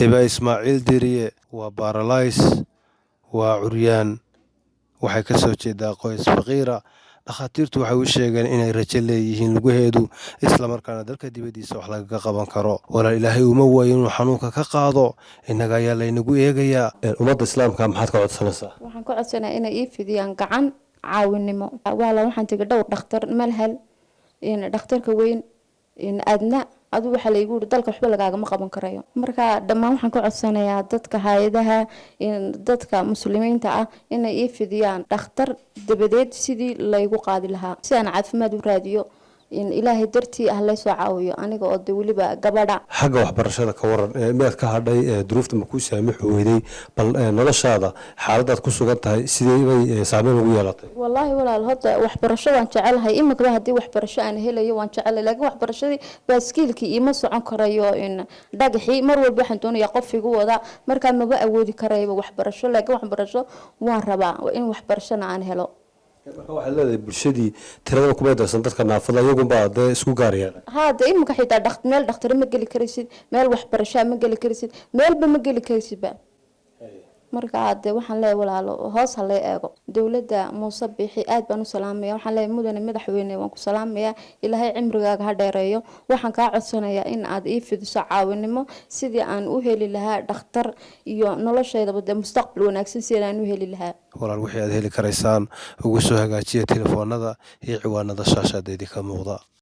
Hiba Ismaaciil Diriye waa baaralays, waa curyaan, waxay ka soo jeedaa qoys faqiira. Dhakhaatiirtu waxay u sheegeen inay rajo leeyihiin lugaheedu, isla markaana dalka dibaddiisa wax lagaga qaban karo. Walaal Ilaahay uma waayo inuu xanuunka ka qaado, innaga ayaa laynagu eegayaa. Ummadda Islaamka maxaad ka codsanaysaa? waxaan ka codsanayaa inay ii fidiyaan gacan caawinimo. waxaan tegay dhowr dhakhtar malhal dhakhtarka weyn adna adigu waxa la igu yiri dalka waxba lagaagama qaban karayo. marka dhammaan waxaan ka codsanayaa dadka hay'adaha dadka muslimiinta ah inay ii fidiyaan dhakhtar dabadeed sidii laygu qaadi lahaa si aan caafimaad u raadiyo ilaahay dartii ah la soo caawiyo aniga oo waliba gabadha. Xagga waxbarashada ka waran meed ka hadhay duruufta ma ku saamix weyday bal noloshaada xaaladaad ku sugan tahay sidee bay saameyn ugu yeelatay? wallaahi walaal hadda waxbarasho waan jecelahay imika haddii waxbarasho aan helayo waan jecelahay laakiin waxbarashadii baaskiilkii ima socon karayo dhagaxii mar walba waxaan doonayaa qof igu wada markaa maba awoodi karayo waxbarasho laakiin waxbarasho waan rabaa in waxbarashana aan helo. marka waxaad leedahay bulshadii tirada kuma darsan dadka naafada iyagunbaa dee isku gaarayaan. hadda imika xitaa meel dhakhtar ma geli karaysid meel waxbarasho ma geli karaysid meelba ma geli karaysidba. marka hadda waxaan leeyahay walaalo hoos ha loo eego dowladda Muuse Biixi aad baan u salaamayaa waxaan leeyahay mudane madaxweyne waan ku salaamayaa ilaahay cimrigaaga ha dheereeyo waxaan ka codsanayaa in aad ii fidiso caawinimo sidii aan u heli lahaa dhakhtar iyo nolosheedaba mustaqbal wanaagsan sidii aan u heli lahaa. walaal wixii aad heli karaysaan ugu soo hagaajiya telefoonada iyo ciwaanada shaashadeedii ka muuqda.